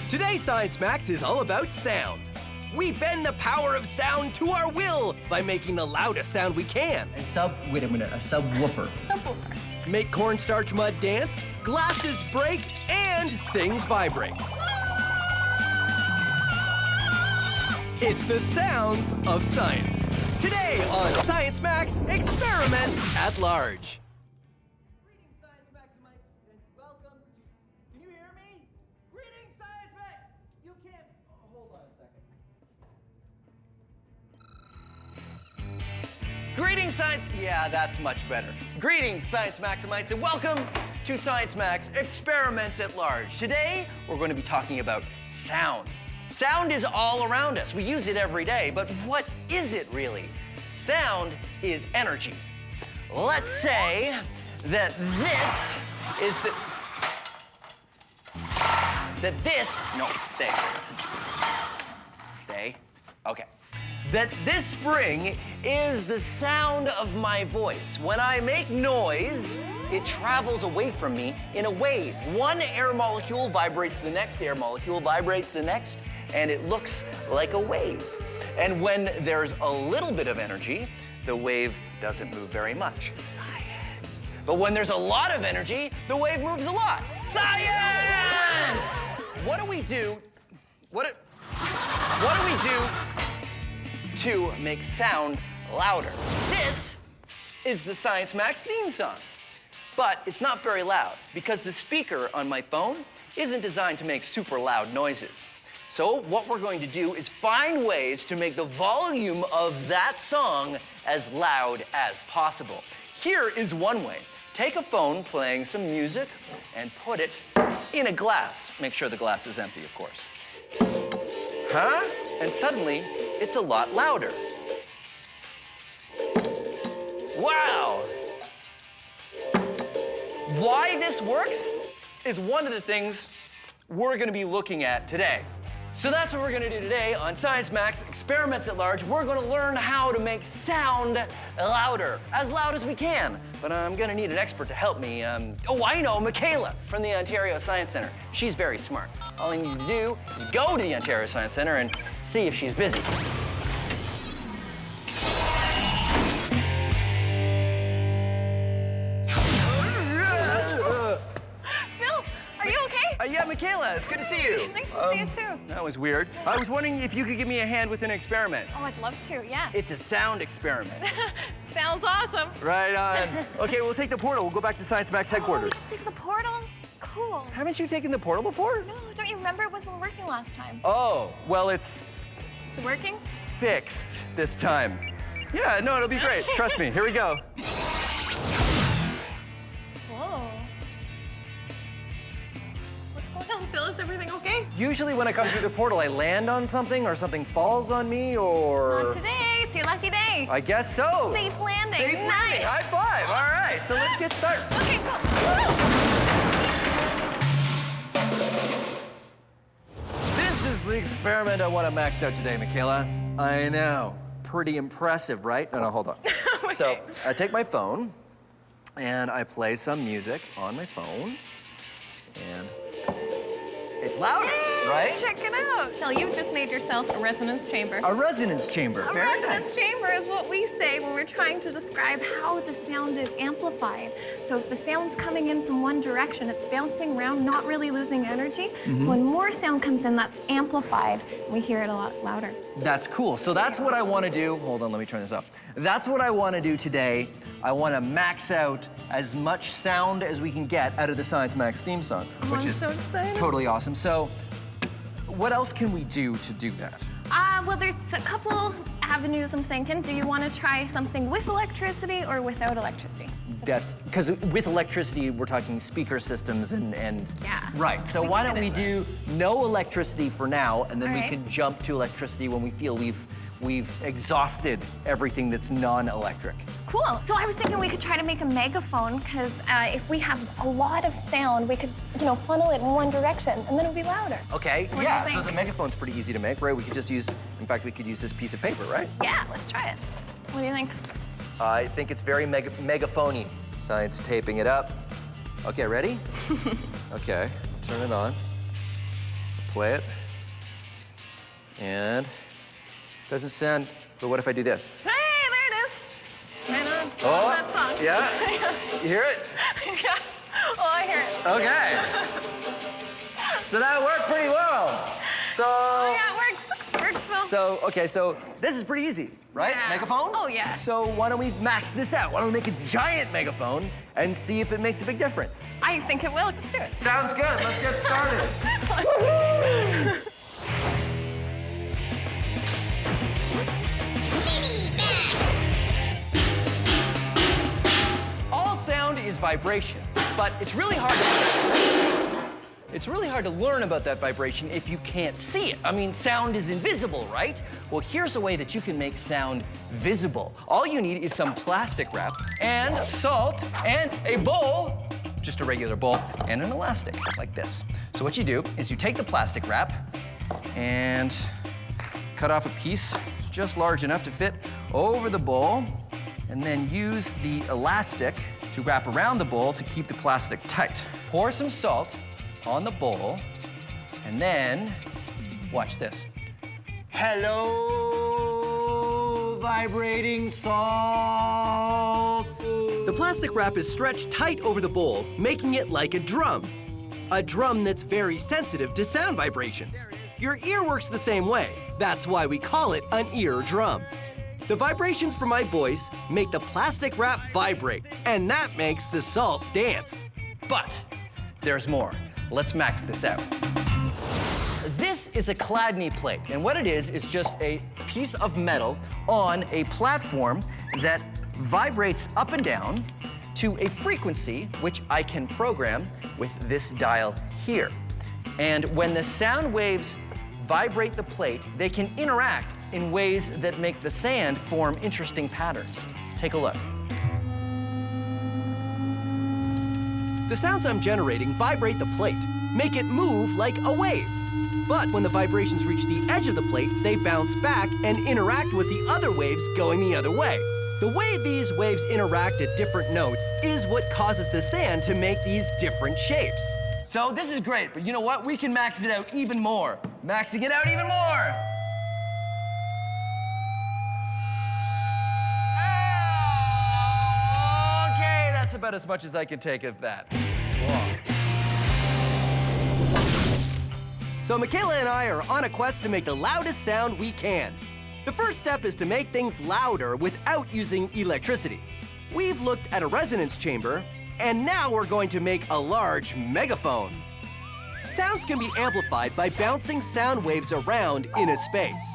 Today, Science Max is all about sound. We bend the power of sound to our will by making the loudest sound we can. Wait a minute, a subwoofer. Subwoofer. Make cornstarch mud dance, glasses break, and things vibrate. It's the sounds of science. Today on Science Max, experiments at large. Greetings, Science Maximites, and welcome to... Can you hear me? Greetings, Science Max! You can't... hold on a second. Greetings, Science... Yeah, that's much better. Greetings, Science Maximites, and welcome to Science Max Experiments at Large. Today, we're going to be talking about sound. Sound is all around us. We use it every day, but what is it really? Sound is energy. Let's say that this is the... No, stay. Stay. Okay. That this spring is the sound of my voice. When I make noise, it travels away from me in a wave. One air molecule vibrates the next, air molecule vibrates the next, and it looks like a wave. And when there's a little bit of energy, the wave doesn't move very much. Science. But when there's a lot of energy, the wave moves a lot. Science! What do we do? What do we do to make sound louder? This is the Science Max theme song. But it's not very loud because the speaker on my phone isn't designed to make super loud noises. So what we're going to do is find ways to make the volume of that song as loud as possible. Here is one way. Take a phone playing some music and put it in a glass. Make sure the glass is empty, of course. Huh? And suddenly, it's a lot louder. Wow! Why this works is one of the things we're gonna be looking at today. So that's what we're gonna do today on Science Max Experiments at Large. We're gonna learn how to make sound louder, as loud as we can. But I'm gonna need an expert to help me. Oh, I know, Michaela from the Ontario Science Centre. She's very smart. All I need to do is go to the Ontario Science Centre and see if she's busy. Yeah, Michaela, it's good to see you. Nice to see you too. That was weird. I was wondering if you could give me a hand with an experiment. Oh, I'd love to, yeah. It's a sound experiment. Sounds awesome. Right on. Okay, we'll take the portal. We'll go back to Science Max headquarters. Oh, take the portal? Cool. Haven't you taken the portal before? No, don't you remember it wasn't working last time? Oh, well, it's Is it working? fixed this time. Yeah, no, it'll be great. Trust me. Here we go. Whoa. What's going on, Phil? Is everything okay? Usually when I come through the portal, I land on something or something falls on me or... Not today. It's your lucky day. I guess so. Safe landing. Safe landing. Nice. High five. All right, so let's get started. Okay, cool. This is the experiment I want to max out today, Michaela. I know. Pretty impressive, right? No, hold on. Okay. So I take my phone and I play some music on my phone and it's louder, right? Check it out. Phil, you've just made yourself a resonance chamber. A resonance chamber. A Very resonance nice. chamber is what we say when we're trying to describe how the sound is amplified. So if the sound's coming in from one direction, it's bouncing around, not really losing energy. So when more sound comes in, that's amplified, and we hear it a lot louder. That's cool. So that's what I want to do. Hold on, let me turn this up. That's what I want to do today. I want to max out as much sound as we can get out of the Science Max theme song, which I'm is so excited. totally awesome. So what else can we do to do that? Well, there's a couple avenues I'm thinking. Do you want to try something with electricity or without electricity? That's because with electricity, we're talking speaker systems and Yeah. Right. So why don't we do no electricity for now, and then All we right. can jump to electricity when we feel we've exhausted everything that's non-electric. Cool. So I was thinking we could try to make a megaphone, because if we have a lot of sound, we could, funnel it in one direction, and then it'll be louder. Okay. What do Yeah. you So think? the megaphone's pretty easy to make, right? We could just use, in fact, we could use this piece of paper, right? Yeah, let's try it. What do you think? I think it's very megaphony. Science taping it up. Okay, ready? Okay, turn it on. play it. And doesn't sound, but what if I do this? Hey, there it is. Right on. Oh, That song. yeah? You hear it? Yeah. Oh, I hear it. Okay. So that worked pretty well. So. Oh, yeah, it works. Works well. So, okay, so this is pretty easy, right? Yeah. Megaphone? Oh, yeah. So why don't we max this out? Why don't we make a giant megaphone and see if it makes a big difference? I think it will. Let's do it. Sounds good. Let's get started. All sound is vibration, but it's really hard to learn about that vibration if you can't see it. I mean, sound is invisible, right? Well, here's a way that you can make sound visible. All you need is some plastic wrap and salt and a bowl, just a regular bowl, and an elastic, like this. So what you do is you take the plastic wrap and cut off a piece just large enough to fit over the bowl, and then use the elastic to wrap around the bowl to keep the plastic tight. Pour some salt on the bowl, and then watch this. Hello, vibrating salt. The plastic wrap is stretched tight over the bowl, making it like a drum. A drum that's very sensitive to sound vibrations. Your ear works the same way. That's why we call it an ear drum. The vibrations from my voice make the plastic wrap vibrate, and that makes the salt dance. But there's more. Let's max this out. This is a Chladni plate, and what it is just a piece of metal on a platform that vibrates up and down to a frequency which I can program with this dial here. And when the sound waves vibrate the plate, they can interact in ways that make the sand form interesting patterns. Take a look. The sounds I'm generating vibrate the plate, make it move like a wave. But when the vibrations reach the edge of the plate, they bounce back and interact with the other waves going the other way. The way these waves interact at different notes is what causes the sand to make these different shapes. So this is great, but you know what? We can max it out even more. Maxing it out even more. Okay, that's about as much as I can take of that. Whoa. So Michaela and I are on a quest to make the loudest sound we can. The first step is to make things louder without using electricity. We've looked at a resonance chamber, and now we're going to make a large megaphone. Sounds can be amplified by bouncing sound waves around in a space.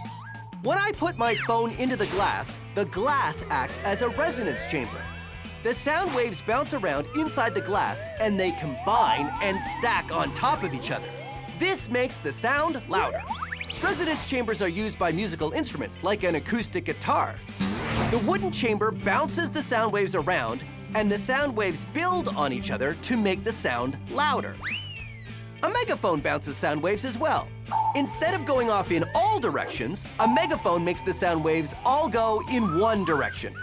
When I put my phone into the glass acts as a resonance chamber. The sound waves bounce around inside the glass, and they combine and stack on top of each other. This makes the sound louder. Resonance chambers are used by musical instruments like an acoustic guitar. The wooden chamber bounces the sound waves around, and the sound waves build on each other to make the sound louder. A megaphone bounces sound waves as well. Instead of going off in all directions, a megaphone makes the sound waves all go in one direction.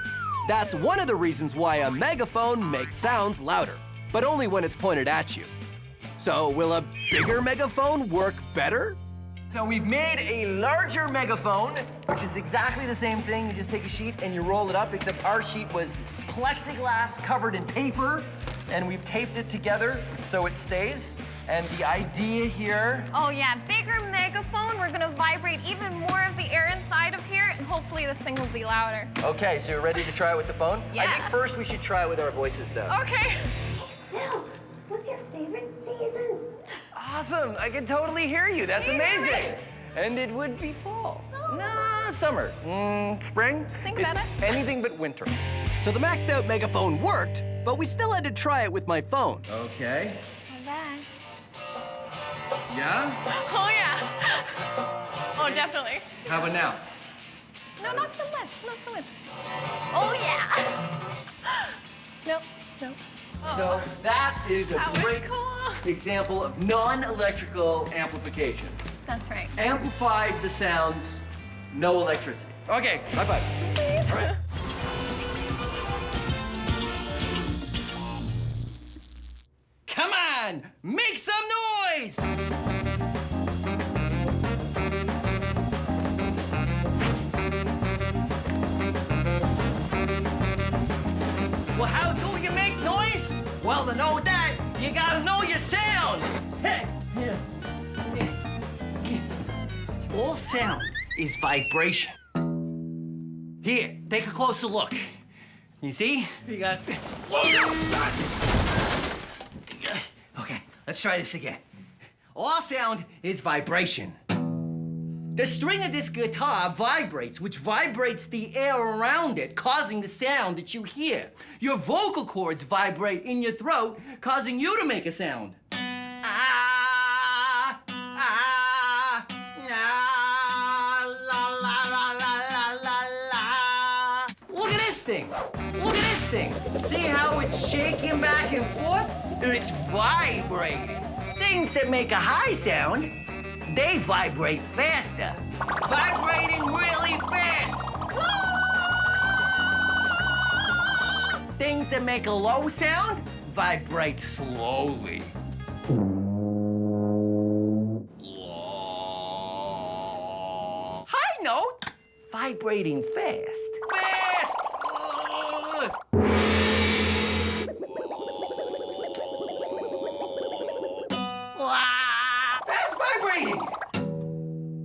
That's one of the reasons why a megaphone makes sounds louder, but only when it's pointed at you. So will a bigger megaphone work better? So we've made a larger megaphone, which is exactly the same thing. You just take a sheet and you roll it up, except our sheet was plexiglass covered in paper, and we've taped it together so it stays. And the idea here... Oh yeah, bigger megaphone. We're gonna vibrate even more of the air inside of here, and hopefully this thing will be louder. Okay, so you're ready to try it with the phone? Yeah. I think first we should try it with our voices, though. Okay. Now, what's your favorite season? Awesome, I can totally hear you. That's amazing. And it would be fall. No, summer. Spring? Think It's about it. anything but winter. So the maxed out megaphone worked, but we still had to try it with my phone. Okay. Not bad. Yeah? Oh yeah. Oh, definitely. How about now? No, not so much. Not so much. Oh yeah. No, no. So that is a That was great cool. example of non-electrical amplification. That's right. Amplified the sounds, no electricity. Okay, high five. All right. Come on, make some noise! sound is vibration. Here, take a closer look. You see? You got... Okay, let's try this again. All sound is vibration. The string of this guitar vibrates, which vibrates the air around it, causing the sound that you hear. Your vocal cords vibrate in your throat, causing you to make a sound. Ah, ah, ah, la, la, la, la, la, la. Look at this thing. Look at this thing. See how it's shaking back and forth? It's vibrating. Things that make a high sound, they vibrate faster. Vibrating really fast. Things that make a low sound, vibrate slowly. High note, vibrating fast. Fast! Fast vibrating!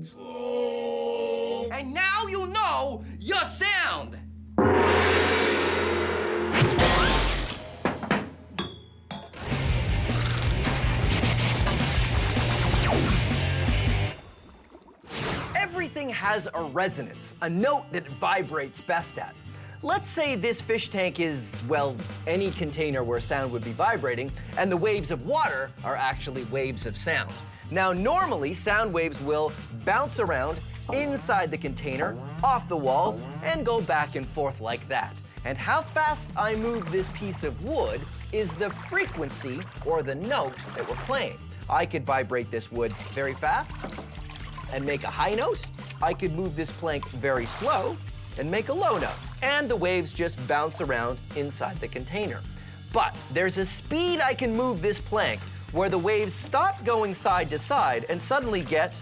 Slow. And now you know your sound. Everything has a resonance, a note that it vibrates best at. Let's say this fish tank is, well, any container where sound would be vibrating, and the waves of water are actually waves of sound. Now, normally, sound waves will bounce around inside the container, off the walls, and go back and forth like that. And how fast I move this piece of wood is the frequency, or the note, that we're playing. I could vibrate this wood very fast and make a high note. I could move this plank very slow and make a low note. And the waves just bounce around inside the container. But there's a speed I can move this plank where the waves stop going side to side and suddenly get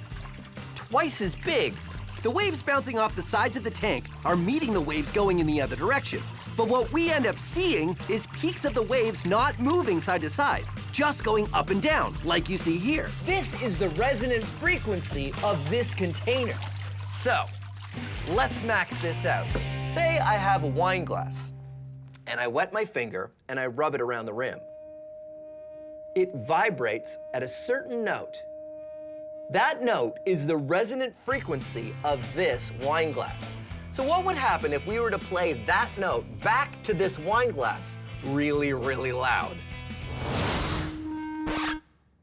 twice as big. The waves bouncing off the sides of the tank are meeting the waves going in the other direction. But what we end up seeing is peaks of the waves not moving side to side, just going up and down, like you see here. This is the resonant frequency of this container. So, let's max this out. Say I have a wine glass, and I wet my finger, and I rub it around the rim. It vibrates at a certain note. That note is the resonant frequency of this wine glass. So what would happen if we were to play that note back to this wine glass really, really loud?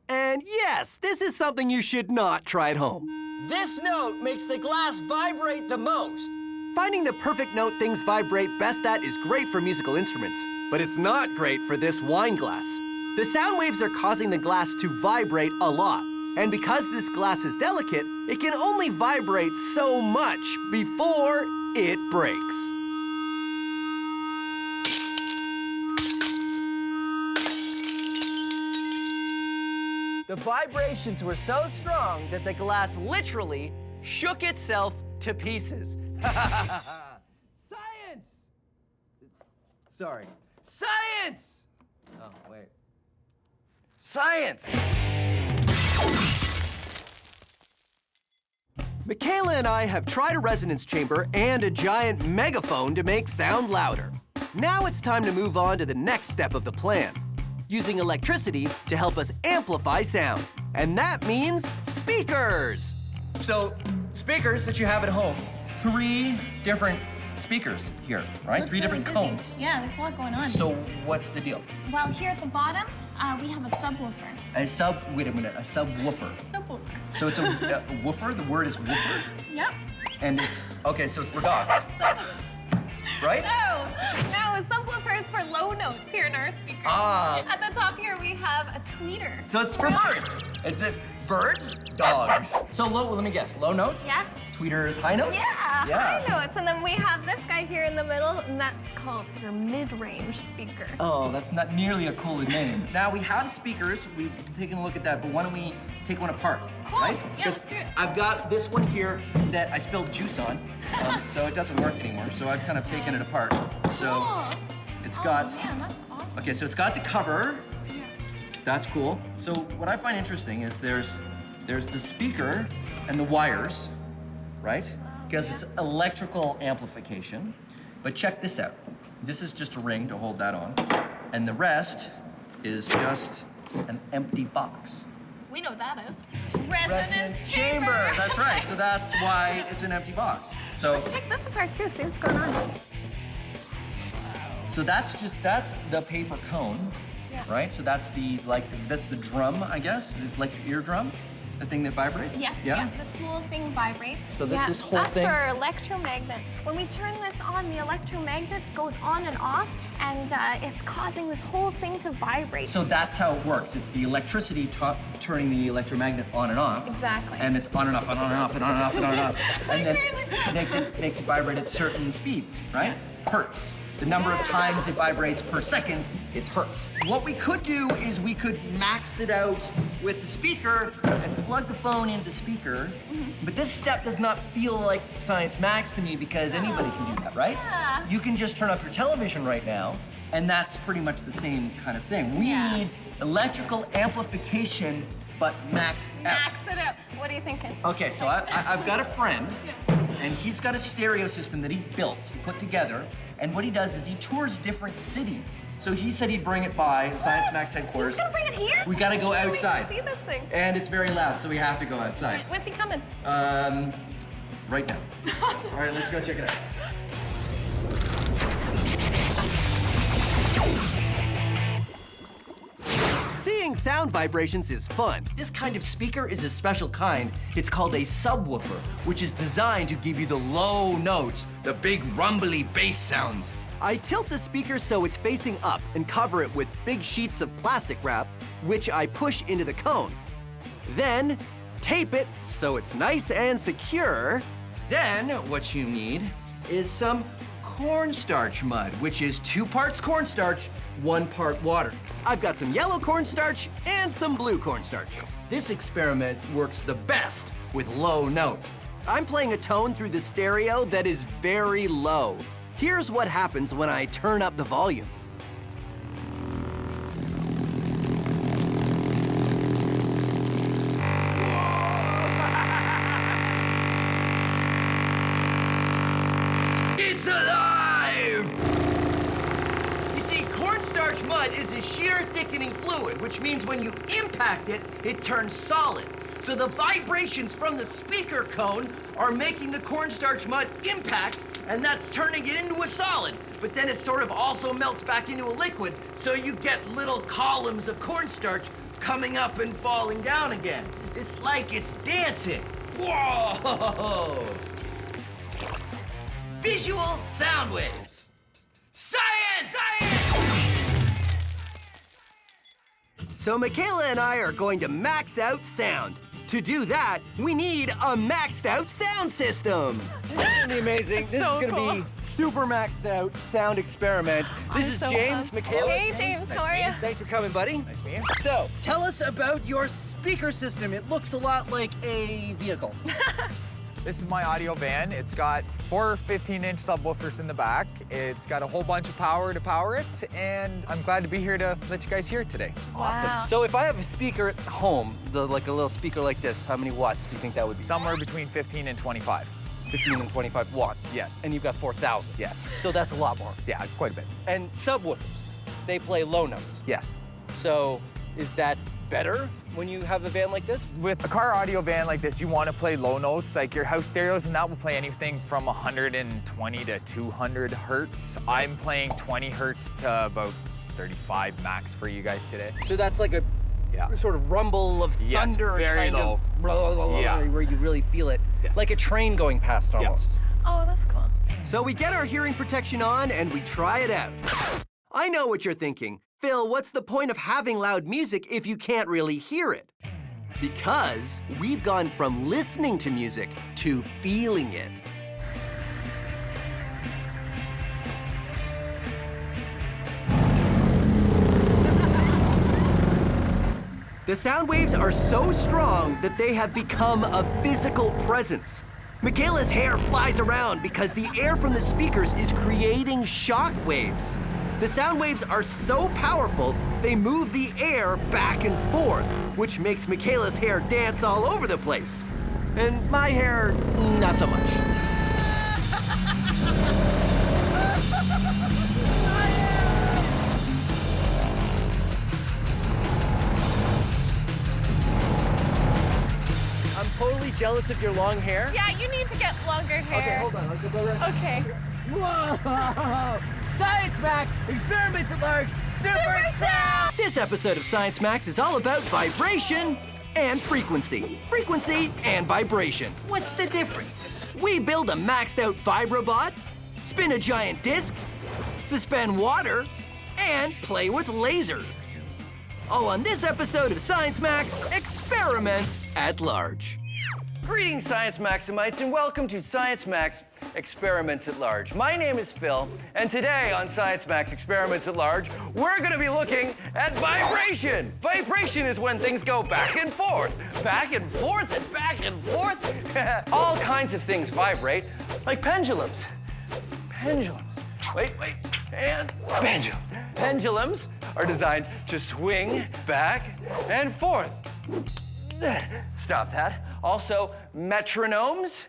And yes, this is something you should not try at home. This note makes the glass vibrate the most. Finding the perfect note things vibrate best at is great for musical instruments, but it's not great for this wine glass. The sound waves are causing the glass to vibrate a lot. And because this glass is delicate, it can only vibrate so much before it breaks. The vibrations were so strong that the glass literally shook itself to pieces. Science! Sorry. Science! Oh, wait. Science! Michaela and I have tried a resonance chamber and a giant megaphone to make sound louder. Now it's time to move on to the next step of the plan, using electricity to help us amplify sound. And that means speakers! So, speakers that you have at home, 3 different speakers here, right? Looks 3 different really busy. cones. Yeah, there's a lot going on. So what's the deal? Well, here at the bottom, we have a subwoofer. Wait a minute, a subwoofer. Subwoofer. So it's a woofer, the word is woofer? Yep. And it's, okay, so it's for dogs. Right? No, a subwoofer is for low notes here in our speaker. Ah. At the top here, we have a tweeter. So it's for birds. It's birds, dogs. So low, let me guess, low notes? Yeah. Tweeters, high notes? Yeah, high notes. And then we have this guy here in the middle, and that's called your mid-range speaker. Oh, that's not nearly a cool name. Now we have speakers, we've taken a look at that, but why don't we take one apart, Cool. right? Yeah, Because let's do it. I've got this one here that I spilled juice on, so it doesn't work anymore. So I've kind of taken it apart. So Cool. it's got, Oh, man, that's awesome. okay, so it's got the cover. That's cool. So what I find interesting is there's the speaker and the wires, right? Because it's electrical amplification. But check this out. This is just a ring to hold that on. And the rest is just an empty box. We know what that is. Resonance chamber. That's right. So that's why it's an empty box. So Let's take this apart too, see what's going on. So that's the paper cone, right? So that's that's the drum, I guess. It's like the eardrum, the thing that vibrates. Yes, yeah, this little thing vibrates. So this whole thing. That's for electromagnet. When we turn this on, the electromagnet goes on and off, and it's causing this whole thing to vibrate. So that's how it works. It's the electricity turning the electromagnet on and off. Exactly. And it's on and off and on and off and on and off and on and off. And then it makes it vibrate at certain speeds, right? Hertz. The number of times it vibrates per second is hertz. What we could do is we could max it out with the speaker and plug the phone into the speaker. But this step does not feel like Science Max to me because anybody can do that, right? Yeah. You can just turn up your television right now, and that's pretty much the same kind of thing. We need electrical amplification, but maxed out. Max it up. What are you thinking? Okay, so I've got a friend, and he's got a stereo system that he built, he put together, and what he does is he tours different cities. So he said he'd bring it by Science Max headquarters. He's gonna bring it here? We gotta go outside. We can see this thing. And it's very loud, so we have to go outside. When's he coming? Right now. All right, let's go check it out. Seeing sound vibrations is fun. This kind of speaker is a special kind. It's called a subwoofer, which is designed to give you the low notes, the big rumbly bass sounds. I tilt the speaker so it's facing up and cover it with big sheets of plastic wrap, which I push into the cone. Then, tape it so it's nice and secure. Then, what you need is some cornstarch mud, which is 2 parts cornstarch, 1 part water. I've got some yellow cornstarch and some blue cornstarch. This experiment works the best with low notes. I'm playing a tone through the stereo that is very low. Here's what happens when I turn up the volume. It's alive! You see, cornstarch mud is a shear thickening fluid, which means when you impact it, it turns solid. So the vibrations from the speaker cone are making the cornstarch mud impact, and that's turning it into a solid. But then it sort of also melts back into a liquid, so you get little columns of cornstarch coming up and falling down again. It's like it's dancing. Whoa! Visual sound waves. Science! So Michaela and I are going to max out sound. To do that, we need a maxed out sound system. This is gonna be amazing. This is gonna be super maxed out sound experiment. This is James, Michaela. Hey, James, how are you? Thanks for coming, buddy. Nice to meet you. So, tell us about your speaker system. It looks a lot like a vehicle. This is my audio van. It's got 4 15-inch subwoofers in the back. It's got a whole bunch of power to power it, and I'm glad to be here to let you guys hear it today. Wow. So if I have a speaker at home, like a little speaker like this, how many watts do you think that would be? Somewhere between 15 and 25. 15 and 25 watts. Yes. And you've got 4,000. Yes. So that's a lot more. Yeah, quite a bit. And subwoofers, they play low notes. Yes. So is that better when you have a van like this? With a car audio van like this, you want to play low notes. Like your house stereos and that will play anything from 120 to 200 hertz. I'm playing 20 hertz to about 35 max for you guys today. So that's like a sort of rumble of Yes, thunder, very kind low. of blah, blah, blah, blah, Yeah. where you really feel it. Yes. Like a train going past almost. Oh, that's cool. So we get our hearing protection on and we try it out. I know what you're thinking. Phil, what's the point of having loud music if you can't really hear it? Because we've gone from listening to music to feeling it. The sound waves are so strong that they have become a physical presence. Michaela's hair flies around because the air from the speakers is creating shock waves. The sound waves are so powerful, they move the air back and forth, which makes Michaela's hair dance all over the place. And my hair, not so much. I'm totally jealous of your long hair. Yeah, you need to get longer hair. Okay, hold on. I'll go right. Okay. Whoa! Science Mac, experiments at large, super sound! This episode of Science Max is all about vibration and frequency. Frequency and vibration. What's the difference? We build a maxed out Vibrobot, spin a giant disc, suspend water, and play with lasers. All on this episode of Science Max, Experiments at Large. Greetings, Science Maximites, and welcome to Science Max Experiments at Large. My name is Phil, and today on Science Max Experiments at Large, we're going to be looking at vibration. Vibration is when things go back and forth, and back and forth. All kinds of things vibrate, like pendulums. Pendulums. Wait, and pendulums. Pendulums are designed to swing back and forth. Stop that. Also, metronomes.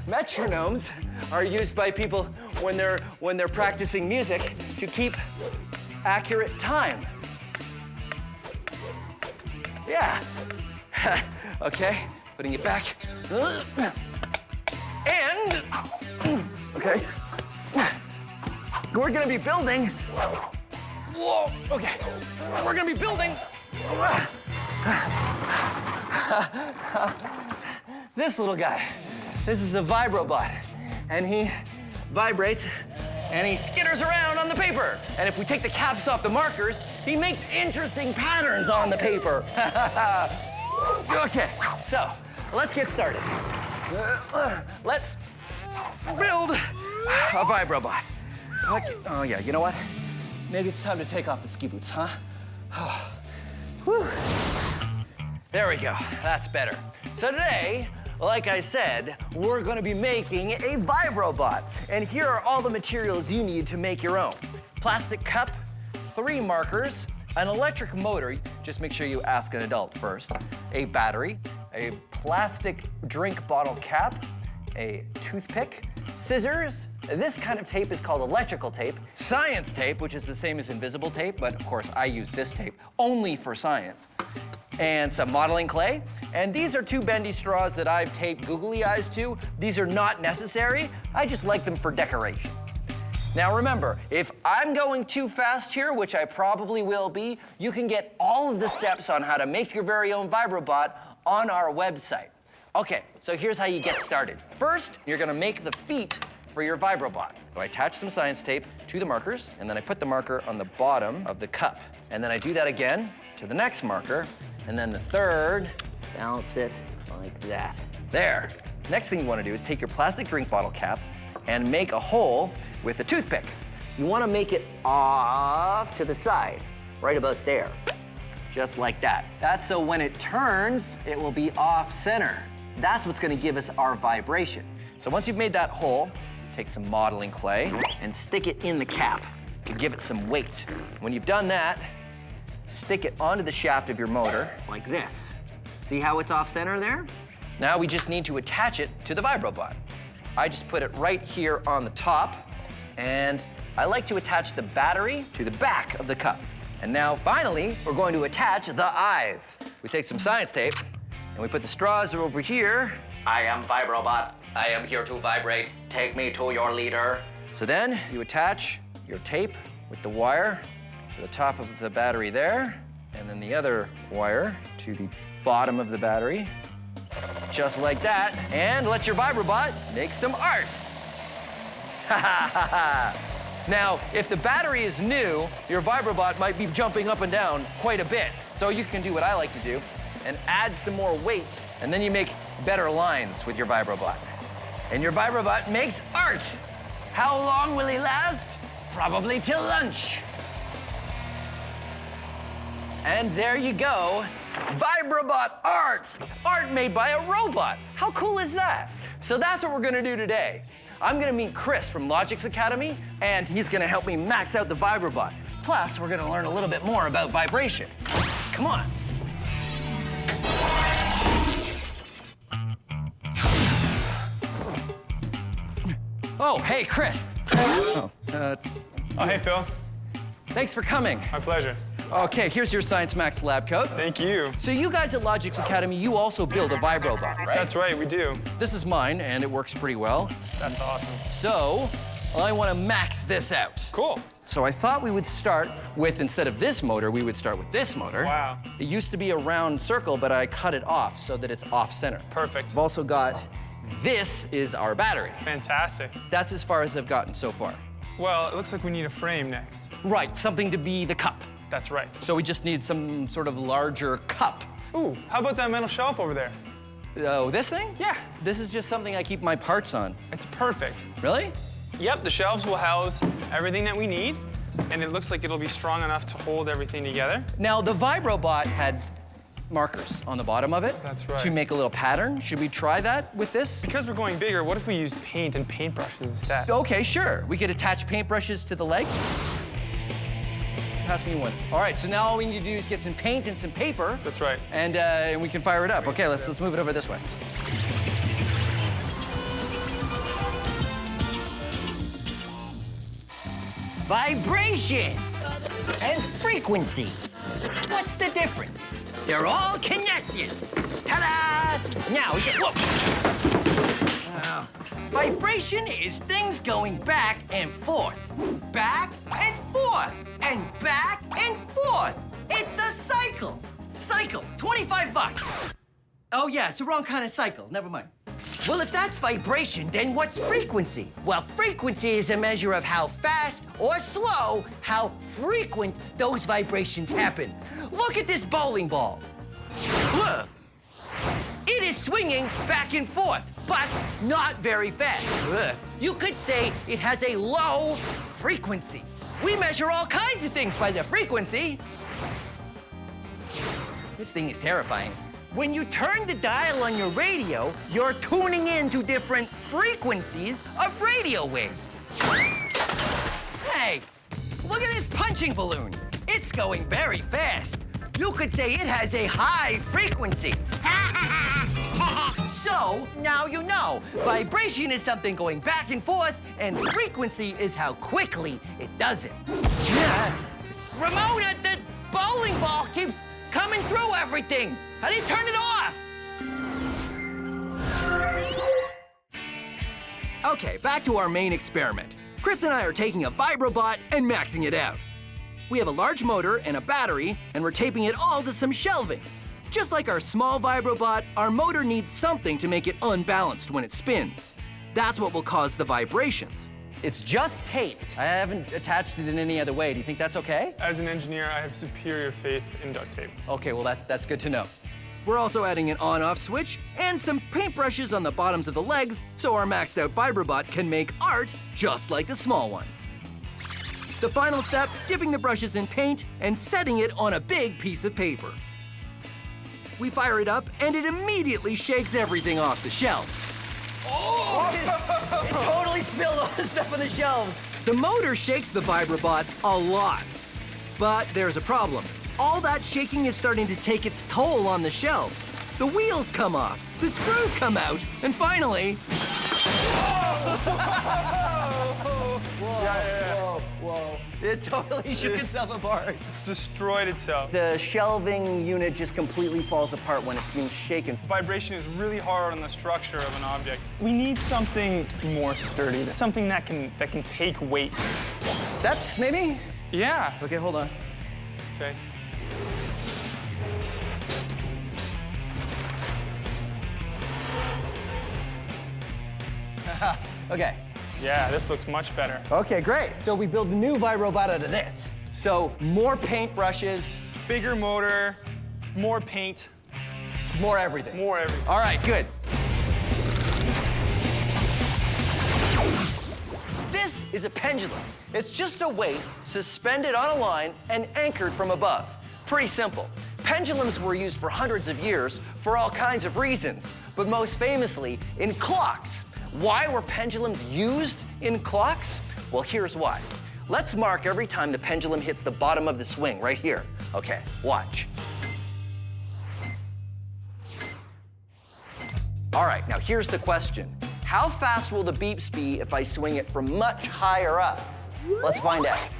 Metronomes are used by people when they're practicing music to keep accurate time. Yeah. Okay, putting it back. And okay, we're gonna be building. Whoa, okay. We're gonna be building this little guy. This is a Vibrobot, and he vibrates and he skitters around on the paper. And if we take the caps off the markers, he makes interesting patterns on the paper. Okay, so let's get started. Let's build a Vibrobot. Okay. Oh yeah, you know what? Maybe it's time to take off the ski boots, huh? Whew. There we go, that's better. So today, like I said, we're gonna be making a Vibrobot. And here are all the materials you need to make your own. Plastic cup, 3 markers, an electric motor, just make sure you ask an adult first, a battery, a plastic drink bottle cap, a toothpick, scissors. This kind of tape is called electrical tape. Science tape, which is the same as invisible tape, but of course I use this tape only for science. And some modeling clay. And these are 2 bendy straws that I've taped googly eyes to. These are not necessary. I just like them for decoration. Now remember, if I'm going too fast here, which I probably will be, you can get all of the steps on how to make your very own Vibrobot on our website. Okay, so here's how you get started. First, you're gonna make the feet for your Vibrobot. So I attach some science tape to the markers, and then I put the marker on the bottom of the cup. And then I do that again to the next marker, and then the third, balance it like that. There. Next thing you wanna do is take your plastic drink bottle cap and make a hole with a toothpick. You wanna make it off to the side, right about there. Just like that. That's so when it turns, it will be off center. That's what's gonna give us our vibration. So once you've made that hole, take some modeling clay and stick it in the cap to give it some weight. When you've done that, stick it onto the shaft of your motor like this. See how it's off center there? Now we just need to attach it to the Vibrobot. I just put it right here on the top, and I like to attach the battery to the back of the cup. And now finally, we're going to attach the eyes. We take some science tape, and we put the straws over here. I am Vibrobot. I am here to vibrate. Take me to your leader. So then you attach your tape with the wire to the top of the battery there, and then the other wire to the bottom of the battery, just like that, and let your Vibrobot make some art. Ha ha ha ha. Now, if the battery is new, your Vibrobot might be jumping up and down quite a bit. So you can do what I like to do and add some more weight, and then you make better lines with your Vibrobot. And your Vibrobot makes art. How long will he last? Probably till lunch. And there you go, Vibrobot art. Art made by a robot. How cool is that? So that's what we're gonna do today. I'm gonna meet Chris from Logix Academy, and he's gonna help me max out the Vibrobot. Plus, we're gonna learn a little bit more about vibration. come on. Oh, hey, Chris. Oh, hey, Phil. Thanks for coming. My pleasure. Okay, here's your Science Max lab coat. Thank you. So you guys at Logix Academy, you also build a Vibrobot, right? That's right, we do. This is mine, and it works pretty well. That's awesome. So I want to max this out. Cool. So I thought we would start with, instead of this motor, we would start with this motor. Wow. It used to be a round circle, but I cut it off so that it's off-center. Perfect. I've also got, this is our battery. Fantastic. That's as far as I've gotten so far. Well, it looks like we need a frame next. Right, something to be the cup. That's right. So we just need some sort of larger cup. Ooh, how about that metal shelf over there? Oh, this thing? Yeah. This is just something I keep my parts on. It's perfect. Really? Yep, the shelves will house everything that we need, and it looks like it'll be strong enough to hold everything together. Now, the Vibrobot had markers on the bottom of it. That's right. To make a little pattern. Should we try that with this? Because we're going bigger, what if we used paint and paintbrushes instead? Okay, sure. We could attach paintbrushes to the legs. Pass me one. All right, so now all we need to do is get some paint and some paper. That's right. And we can fire it up. Okay, let's move it over this way. Vibration and frequency. What's the difference? They're all connected. Ta-da! Now, whoa. Vibration is things going back and forth. Back and forth. And back and forth. It's a cycle. Cycle, 25 bucks. Oh yeah, it's the wrong kind of cycle. Never mind. Well, if that's vibration, then what's frequency? Well, frequency is a measure of how fast or slow, how frequent those vibrations happen. Look at this bowling ball. Look. It is swinging back and forth, but not very fast. You could say it has a low frequency. We measure all kinds of things by their frequency. This thing is terrifying. When you turn the dial on your radio, you're tuning in to different frequencies of radio waves. Hey, look at this punching balloon. It's going very fast. You could say it has a high frequency. So, now you know. Vibration is something going back and forth, and frequency is how quickly it does it. Ramona, the bowling ball keeps coming through everything. How do you turn it off? Okay, back to our main experiment. Chris and I are taking a Vibrobot and maxing it out. We have a large motor and a battery, and we're taping it all to some shelving. Just like our small Vibrobot, our motor needs something to make it unbalanced when it spins. That's what will cause the vibrations. It's just taped. I haven't attached it in any other way. Do you think that's okay? As an engineer, I have superior faith in duct tape. Okay, well, that's good to know. We're also adding an on-off switch and some paintbrushes on the bottoms of the legs so our maxed out Vibrobot can make art just like the small one. The final step, dipping the brushes in paint and setting it on a big piece of paper. We fire it up and it immediately shakes everything off the shelves. Oh! It totally spilled all the stuff on the shelves. The motor shakes the Vibrobot a lot. But there's a problem. All that shaking is starting to take its toll on the shelves. The wheels come off, the screws come out, and finally... Whoa. It totally shook itself apart. Destroyed itself. The shelving unit just completely falls apart when it's being shaken. Vibration is really hard on the structure of an object. We need something more sturdy, something that can take weight. Steps, maybe? Yeah. Okay, hold on. Okay. Okay. Yeah, this looks much better. Okay, great. So we build the new Vibrobot out of this. So more paintbrushes, Bigger motor, more paint, more everything. more everything. All right, good. This is a pendulum. It's just a weight suspended on a line and anchored from above. Pretty simple. Pendulums were used for hundreds of years for all kinds of reasons, but most famously in clocks. Why were pendulums used in clocks? Well, here's why. Let's mark every time the pendulum hits the bottom of the swing, right here. Okay, watch. All right, now here's the question. How fast will the beeps be if I swing it from much higher up? Let's find out.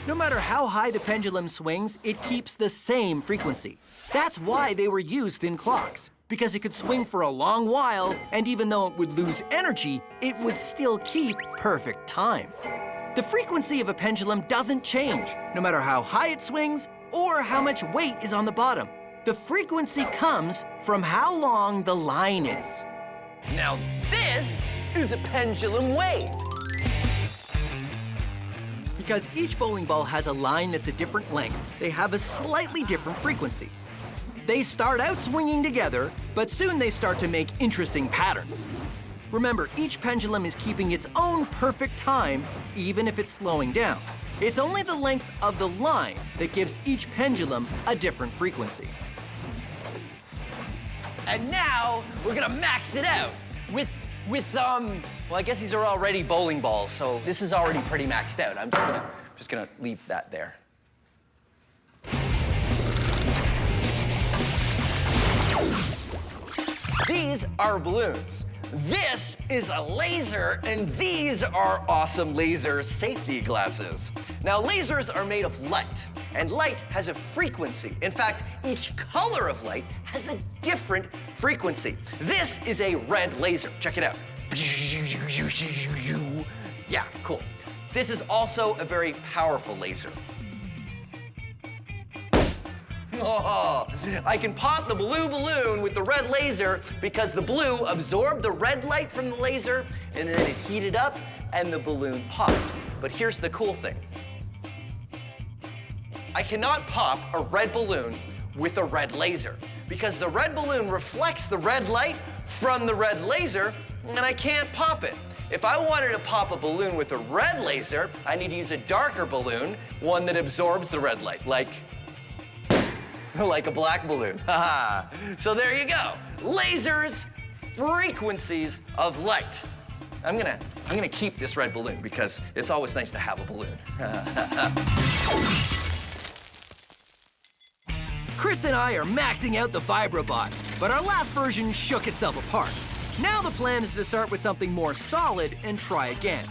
No matter how high the pendulum swings, it keeps the same frequency. That's why they were used in clocks, because it could swing for a long while, and even though it would lose energy, it would still keep perfect time. The frequency of a pendulum doesn't change, no matter how high it swings or how much weight is on the bottom. The frequency comes from how long the line is. Now this is a pendulum wave. Because each bowling ball has a line that's a different length, they have a slightly different frequency. They start out swinging together, but soon they start to make interesting patterns. Remember, each pendulum is keeping its own perfect time, even if it's slowing down. It's only the length of the line that gives each pendulum a different frequency. And now we're gonna max it out with well, I guess these are already bowling balls, so this is already pretty maxed out. I'm just gonna leave that there. These are balloons. This is a laser, and these are awesome laser safety glasses. Now, lasers are made of light, and light has a frequency. In fact, each color of light has a different frequency. This is a red laser. Check it out. Yeah, cool. This is also a very powerful laser. Oh, I can pop the blue balloon with the red laser because the blue absorbed the red light from the laser and then it heated up and the balloon popped. But here's the cool thing. I cannot pop a red balloon with a red laser because the red balloon reflects the red light from the red laser and I can't pop it. If I wanted to pop a balloon with a red laser, I need to use a darker balloon, one that absorbs the red light, like a black balloon. So there you go. Lasers, frequencies of light. I'm gonna keep this red balloon because it's always nice to have a balloon. Chris and I are maxing out the Vibrobot, but our last version shook itself apart. Now the plan is to start with something more solid and try again.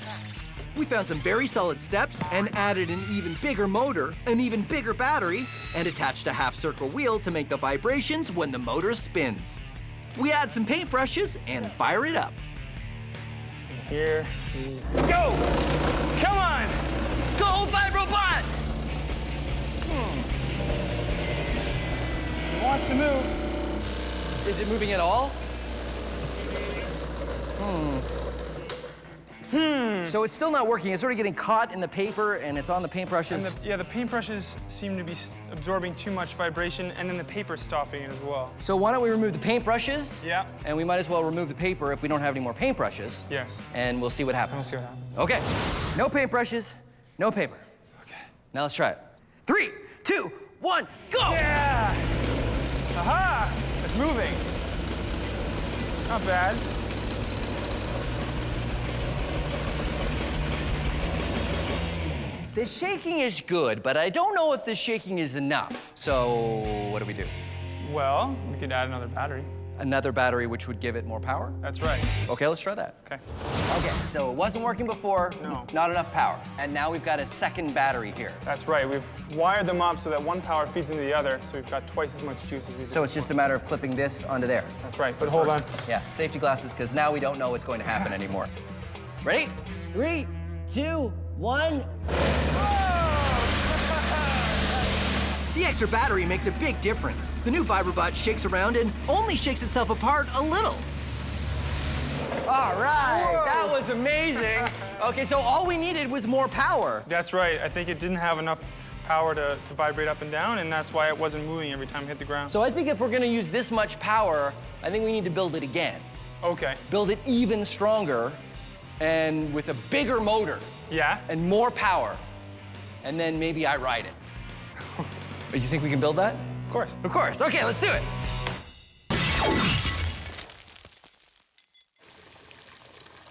We found some very solid steps and added an even bigger motor, an even bigger battery, and attached a half-circle wheel to make the vibrations when the motor spins. We add some paintbrushes and fire it up. Here we go! Come on! Go, Vibrobot! It wants to move. Is it moving at all? So it's still not working. It's sort of getting caught in the paper and it's on the paintbrushes. And the paintbrushes seem to be absorbing too much vibration and then the paper's stopping it as well. So why don't we remove the paintbrushes? Yeah. And we might as well remove the paper if we don't have any more paintbrushes. Yes. And we'll see what happens. We'll see what happens. Okay. No paintbrushes, no paper. Okay. Now let's try it. 3, 2, 1, go! Yeah! Aha! It's moving. Not bad. The shaking is good, but I don't know if the shaking is enough. So what do we do? Well, we could add another battery. Another battery which would give it more power? That's right. Okay, let's try that. Okay. Okay, so it wasn't working before, No. not enough power. And now we've got a second battery here. That's right. We've wired them up so that one power feeds into the other, so we've got twice as much juice as we do. So it's just a matter of clipping this onto there. That's right, but hold on. Yeah, safety glasses, because now we don't know what's going to happen anymore. Ready? 3, 2, 1. The extra battery makes a big difference. The new Vibrobot shakes around and only shakes itself apart a little. All right, that was amazing. Okay, so all we needed was more power. That's right. I think it didn't have enough power to vibrate up and down, and that's why it wasn't moving every time it hit the ground. So I think if we're gonna use this much power, I think we need to build it again. Okay. Build it even stronger and with a bigger motor Yeah? and more power. And then maybe I ride it. You think we can build that? Of course. Of course. Okay, let's do it.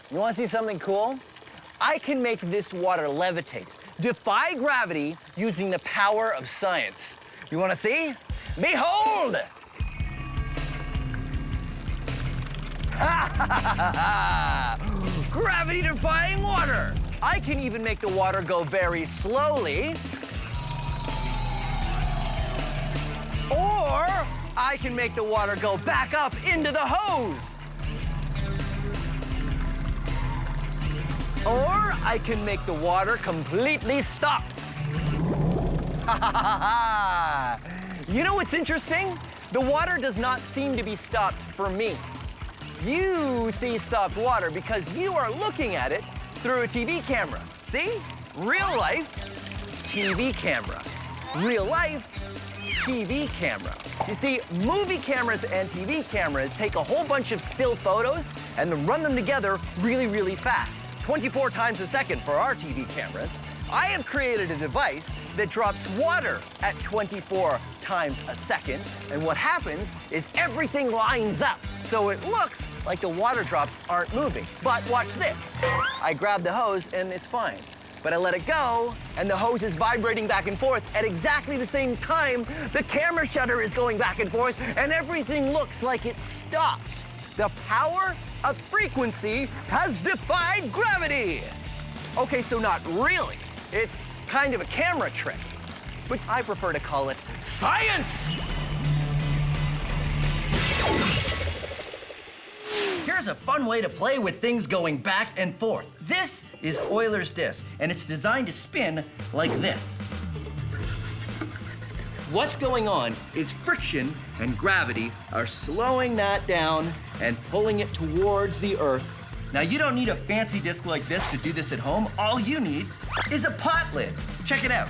You want to see something cool? I can make this water levitate, defy gravity using the power of science. You want to see? Behold! Gravity-defying water. I can even make the water go very slowly. Or I can make the water go back up into the hose. Or I can make the water completely stop. You know what's interesting? The water does not seem to be stopped for me. You see stopped water because you are looking at it through a TV camera. See? Real life, TV camera. Real life, TV camera. You see, movie cameras and TV cameras take a whole bunch of still photos and then run them together really, really fast. 24 times a second for our TV cameras. I have created a device that drops water at 24 times a second, and what happens is everything lines up, so it looks like the water drops aren't moving. But watch this. I grab the hose and it's fine. But I let it go, and the hose is vibrating back and forth at exactly the same time the camera shutter is going back and forth, and everything looks like it stopped. The power of frequency has defied gravity. Okay, so not really. It's kind of a camera trick, but I prefer to call it science. Here's a fun way to play with things going back and forth. This is Euler's disc, and it's designed to spin like this. What's going on is friction and gravity are slowing that down and pulling it towards the Earth. Now, you don't need a fancy disc like this to do this at home. All you need is a pot lid. Check it out.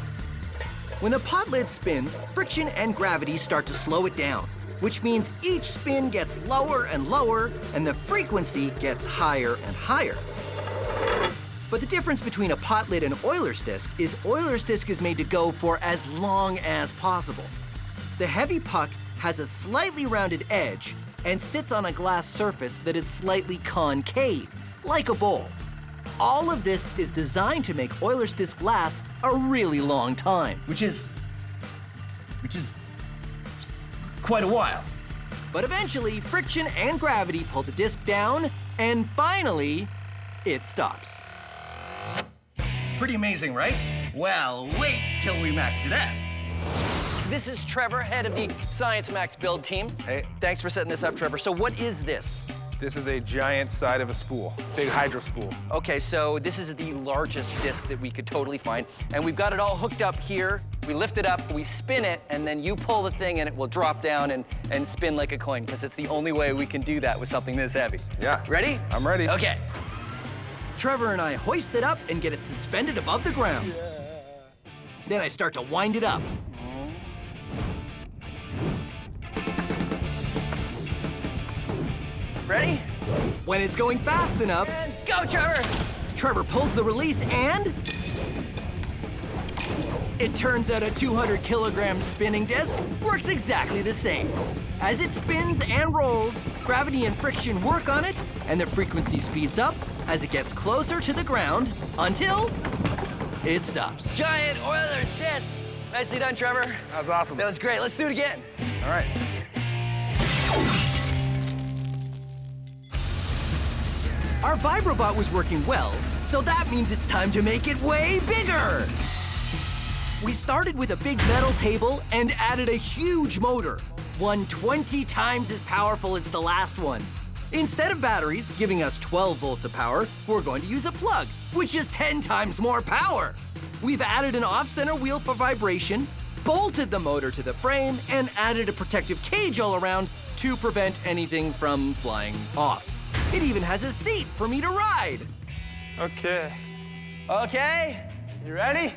When the pot lid spins, friction and gravity start to slow it down, which means each spin gets lower and lower, and the frequency gets higher and higher. But the difference between a pot lid and Euler's disc is Euler's disc is made to go for as long as possible. The heavy puck has a slightly rounded edge and sits on a glass surface that is slightly concave, like a bowl. All of this is designed to make Euler's disc last a really long time, which is quite a while. But eventually, friction and gravity pull the disc down, and finally, it stops. Pretty amazing, right? Well, wait till we max it out. This is Trevor, head of the Science Max build team. Hey. Thanks for setting this up, Trevor. So what is this? This is a giant side of a spool, big hydro spool. Okay, so this is the largest disc that we could totally find, and we've got it all hooked up here. We lift it up, we spin it, and then you pull the thing and it will drop down and spin like a coin, because it's the only way we can do that with something this heavy. Yeah. Ready? I'm ready. Okay. Trevor and I hoist it up and get it suspended above the ground. Yeah. Then I start to wind it up. Ready? When it's going fast enough, And go, Trevor! Trevor pulls the release and it turns out a 200-kilogram spinning disc works exactly the same. As it spins and rolls, gravity and friction work on it, and the frequency speeds up as it gets closer to the ground until it stops. Giant Euler's disc. Nicely done, Trevor. That was awesome. That was great. Let's do it again. All right. Our Vibrobot was working well, so that means it's time to make it way bigger. We started with a big metal table and added a huge motor, one 20 times as powerful as the last one. Instead of batteries giving us 12 volts of power, we're going to use a plug, which is 10 times more power. We've added an off-center wheel for vibration, bolted the motor to the frame, and added a protective cage all around to prevent anything from flying off. It even has a seat for me to ride. Okay. Okay. You ready?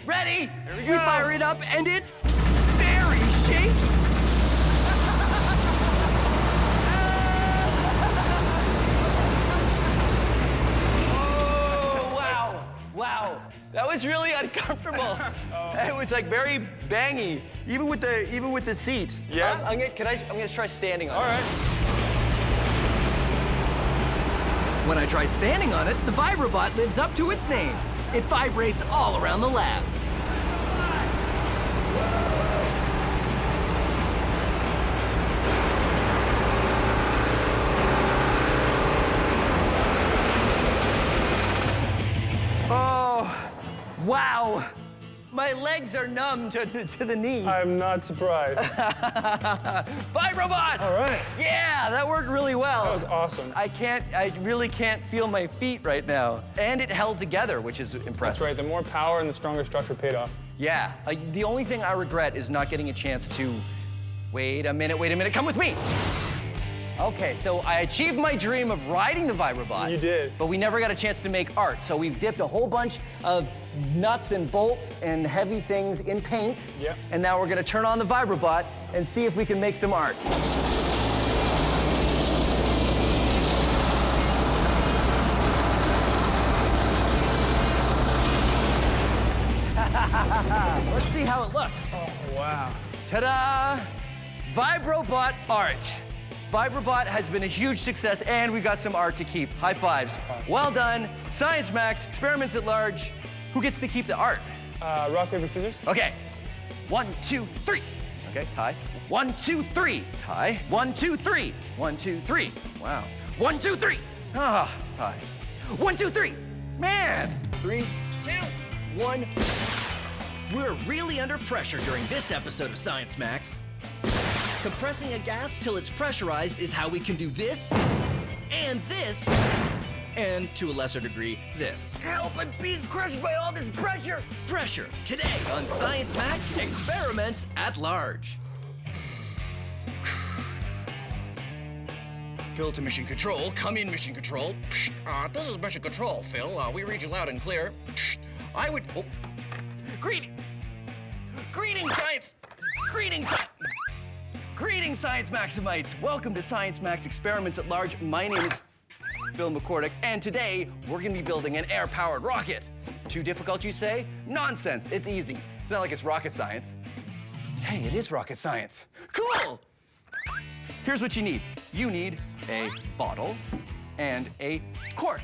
Ready? Here we We go. fire it up and it's very shaky. Oh, wow. Wow. That was really uncomfortable. It was like very bangy, even with the seat. Yeah. I'm gonna try standing on it. All right. When I try standing on it, the Vibrobot lives up to its name. It vibrates all around the lab. legs are numb to the knee. I'm not surprised. Vibrobot! All right. Yeah, that worked really well. That was awesome. I really can't feel my feet right now. And it held together, which is impressive. That's right, the more power and the stronger structure paid off. Yeah, the only thing I regret is not getting a chance to, wait a minute, come with me. Okay, so I achieved my dream of riding the Vibrobot. You did. But we never got a chance to make art. So we've dipped a whole bunch of nuts and bolts and heavy things in paint. Yep. And now we're gonna turn on the Vibrobot and see if we can make some art. Let's see how it looks. Oh, wow. Ta-da! Vibrobot art. Vibrobot has been a huge success, and we got some art to keep. High fives. Well done. Science Max, experiments at large. Who gets to keep the art? Rock, paper, scissors. Okay. 1, 2, 3. Okay, tie. 1, 2, 3. Tie. 1, 2, 3. 1, 2, 3. Wow. 1, 2, 3. Ah, tie. 1, 2, 3. Man. 3, 2, 1. We're really under pressure during this episode of Science Max. Compressing a gas till it's pressurized is how we can do this, and to a lesser degree, this. Help, I'm being crushed by all this pressure. Pressure, today on Science Max Experiments at Large. Phil to Mission Control. Come in, Mission Control. This is Mission Control, Phil. We read you loud and clear. Greetings, Science! Greetings, Science Maximites! Welcome to Science Max Experiments at Large. My name is Phil McCordick, and today we're gonna be building an air-powered rocket. Too difficult, you say? Nonsense, it's easy. It's not like it's rocket science. Hey, it is rocket science. Cool! Here's what you need. You need a bottle and a cork.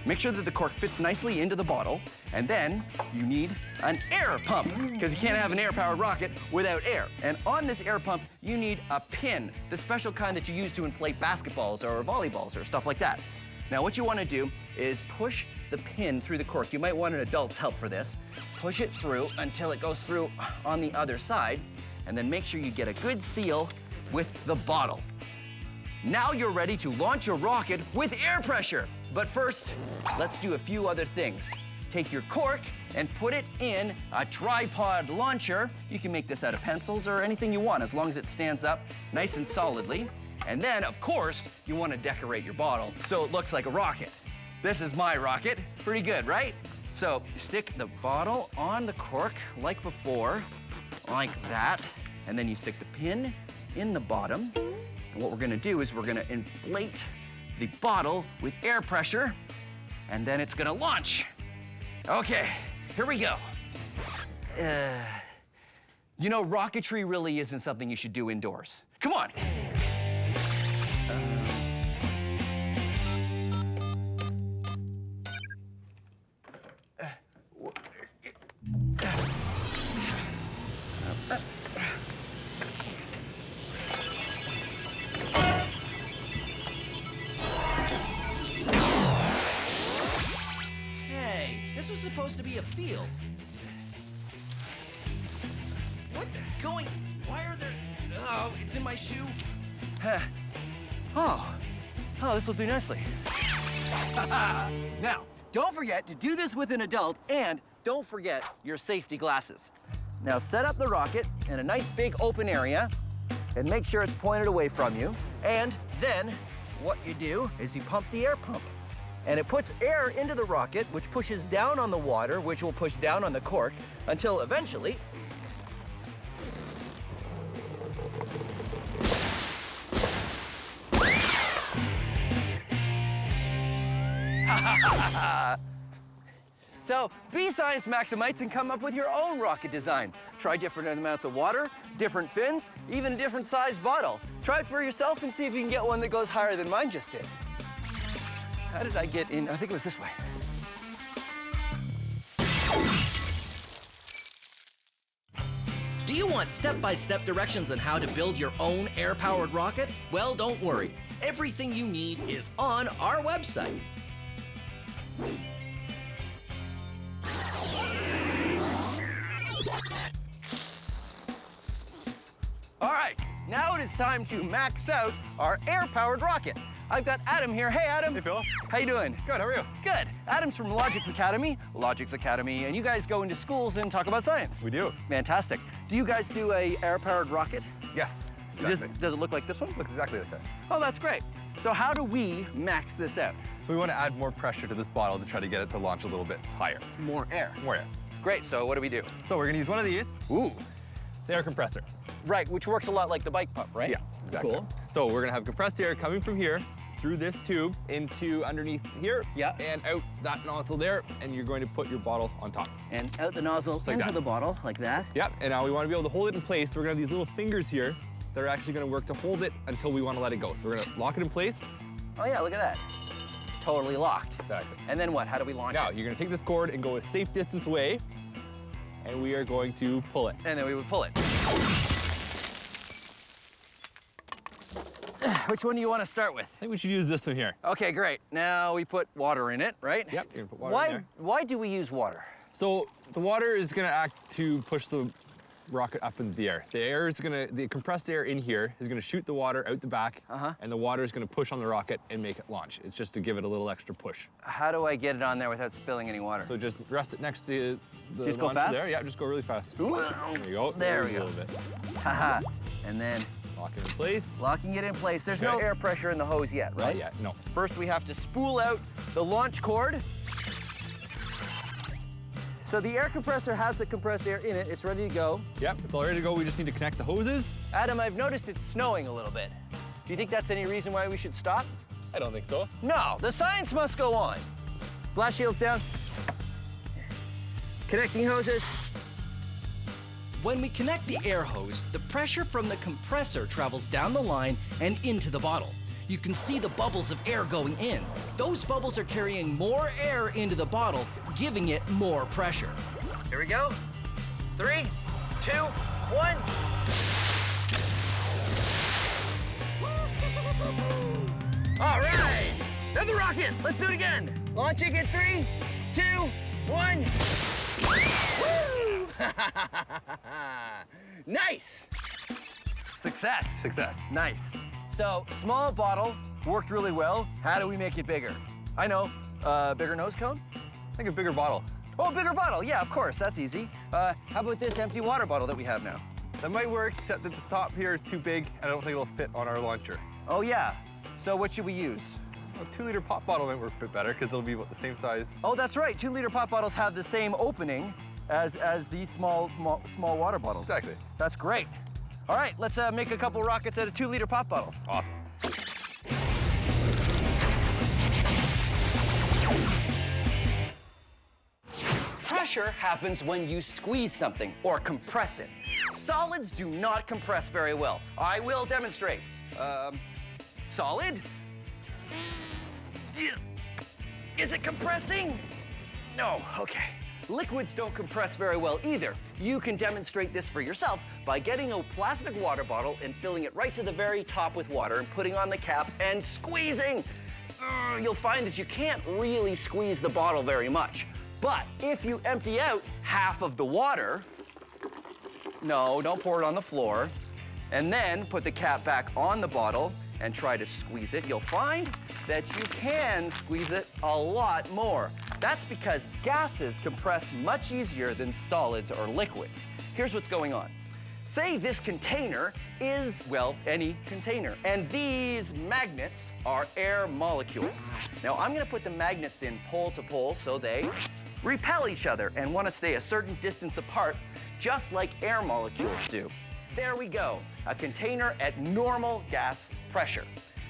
Make sure that the cork fits nicely into the bottle, and then you need an air pump, because you can't have an air-powered rocket without air. And on this air pump, you need a pin, the special kind that you use to inflate basketballs or volleyballs or stuff like that. Now, what you want to do is push the pin through the cork. You might want an adult's help for this. Push it through until it goes through on the other side, and then make sure you get a good seal with the bottle. Now you're ready to launch your rocket with air pressure. But first, let's do a few other things. Take your cork and put it in a tripod launcher. You can make this out of pencils or anything you want, as long as it stands up nice and solidly. And then, of course, you want to decorate your bottle so it looks like a rocket. This is my rocket. Pretty good, right? So stick the bottle on the cork like before, like that. And then you stick the pin in the bottom. And what we're gonna do is we're gonna inflate the bottle with air pressure, and then it's gonna launch. Okay, here we go. You know, rocketry really isn't something you should do indoors. Come on. This was supposed to be a field. What's going? Why are there? Oh, it's in my shoe. Oh, this will do nicely. Now, don't forget to do this with an adult, and don't forget your safety glasses. Now, set up the rocket in a nice big open area, and make sure it's pointed away from you. And then, what you do is you pump the air pump. And it puts air into the rocket, which pushes down on the water, which will push down on the cork, until eventually... So, be Science Maximites and come up with your own rocket design. Try different amounts of water, different fins, even a different sized bottle. Try it for yourself and see if you can get one that goes higher than mine just did. How did I get in? I think it was this way. Do you want step-by-step directions on how to build your own air-powered rocket? Well, don't worry. Everything you need is on our website. All right, now it is time to max out our air-powered rocket. I've got Adam here. Hey, Adam. Hey, Phil. How you doing? Good, how are you? Good. Adam's from Logix Academy, and you guys go into schools and talk about science. We do. Fantastic. Do you guys do a air-powered rocket? Yes, exactly. Does it look like this one? Looks exactly like that. Oh, that's great. So how do we max this out? So we want to add more pressure to this bottle to try to get it to launch a little bit higher. More air. More air. Great, so what do we do? So we're gonna use one of these. Ooh. It's the air compressor. Right, which works a lot like the bike pump, right? Yeah, exactly. Cool. So we're gonna have compressed air coming from here through this tube into underneath here. Yeah. And out that nozzle there, and you're going to put your bottle on top. And out the nozzle like into that. the bottle, like that. Yep, and now we want to be able to hold it in place. So we're gonna have these little fingers here that are actually gonna work to hold it until we want to let it go. So we're gonna lock it in place. Oh yeah, look at that. Totally locked. Exactly. And then what? How do we launch Now, it? you're gonna take this cord and go a safe distance away, and we are going to pull it. And then we would pull it. Which one do you want to start with? I think we should use this one here. Okay, great. Now we put water in it, right? Yep, you're gonna put water in there. Why do we use water? So the water is gonna act to push the rocket up into the air. The compressed air in here is gonna shoot the water out the back, and the water is gonna push on the rocket and make it launch. It's just to give it a little extra push. How do I get it on there without spilling any water? So just rest it next to the Just go launcher fast? there. Yeah, just go really fast. Ooh. There you go. There we A go. little bit. Haha. And then Lock it in place. locking it in place. There's no Okay. air pressure in the hose yet, right? Not yet, no. First, we have to spool out the launch cord. So the air compressor has the compressed air in it. It's ready to go. Yep, it's all ready to go. We just need to connect the hoses. Adam, I've noticed it's snowing a little bit. Do you think that's any reason why we should stop? I don't think so. No, the science must go on. Blast shields down. Connecting hoses. When we connect the air hose, the pressure from the compressor travels down the line and into the bottle. You can see the bubbles of air going in. Those bubbles are carrying more air into the bottle, giving it more pressure. Here we go. 3, 2, 1. All right, there's the rocket. Let's do it again. Launching in 3, 2, 1. Woo! Nice. Success. Success. Nice. So, small bottle, worked really well. How do we make it bigger? I know, bigger nose cone? I think a bigger bottle. Oh, bigger bottle, yeah, of course, that's easy. How about this empty water bottle that we have now? That might work, except that the top here is too big. I don't think it'll fit on our launcher. Oh yeah, so what should we use? A 2-liter pop bottle might work a bit better because it'll be about the same size. Oh, that's right, 2-liter pop bottles have the same opening as these small water bottles. Exactly. That's great. All right, let's make a couple rockets out of 2-liter pop bottles. Awesome. Pressure happens when you squeeze something or compress it. Solids do not compress very well. I will demonstrate. Solid? Is it compressing? No, okay. Liquids don't compress very well either. You can demonstrate this for yourself by getting a plastic water bottle and filling it right to the very top with water and putting on the cap and squeezing. You'll find that you can't really squeeze the bottle very much. But if you empty out half of the water, no, don't pour it on the floor, and then put the cap back on the bottle and try to squeeze it, you'll find that you can squeeze it a lot more. That's because gases compress much easier than solids or liquids. Here's what's going on. Say this container is, well, any container, and these magnets are air molecules. Now I'm gonna put the magnets in pole to pole so they repel each other and wanna stay a certain distance apart, just like air molecules do. There we go, a container at normal gas pressure.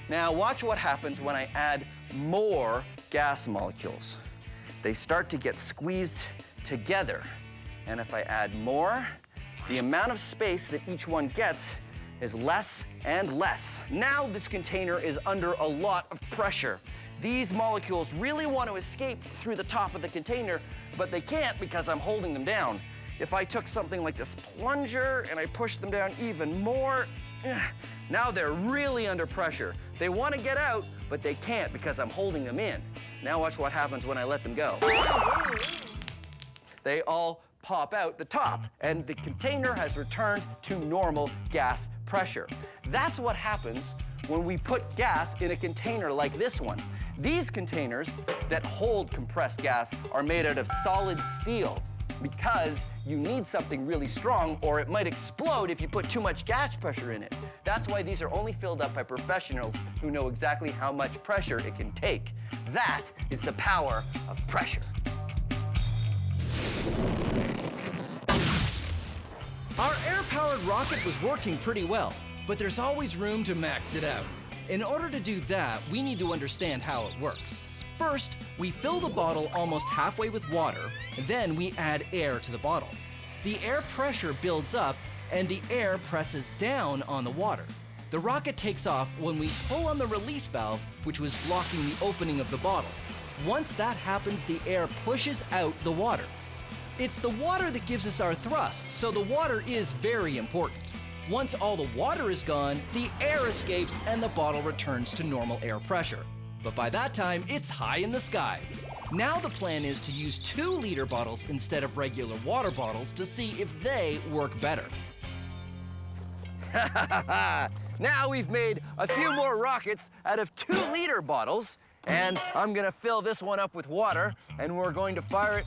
Now watch what happens when I add more gas molecules. They start to get squeezed together. And if I add more, the amount of space that each one gets is less and less. Now this container is under a lot of pressure. These molecules really want to escape through the top of the container, but they can't because I'm holding them down. If I took something like this plunger and I pushed them down even more, now they're really under pressure. They want to get out, but they can't because I'm holding them in. Now watch what happens when I let them go. They all pop out the top, and the container has returned to normal gas pressure. That's what happens when we put gas in a container like this one. These containers that hold compressed gas are made out of solid steel because you need something really strong or it might explode if you put too much gas pressure in it. That's why these are only filled up by professionals who know exactly how much pressure it can take. That is the power of pressure. Our air-powered rocket was working pretty well, but there's always room to max it out. In order to do that, we need to understand how it works. First, we fill the bottle almost halfway with water, then we add air to the bottle. The air pressure builds up, and the air presses down on the water. The rocket takes off when we pull on the release valve, which was blocking the opening of the bottle. Once that happens, the air pushes out the water. It's the water that gives us our thrust, so the water is very important. Once all the water is gone, the air escapes and the bottle returns to normal air pressure. But by that time, it's high in the sky. Now the plan is to use 2-liter bottles instead of regular water bottles to see if they work better. Now we've made a few more rockets out of 2-liter bottles, and I'm gonna fill this one up with water, and we're going to fire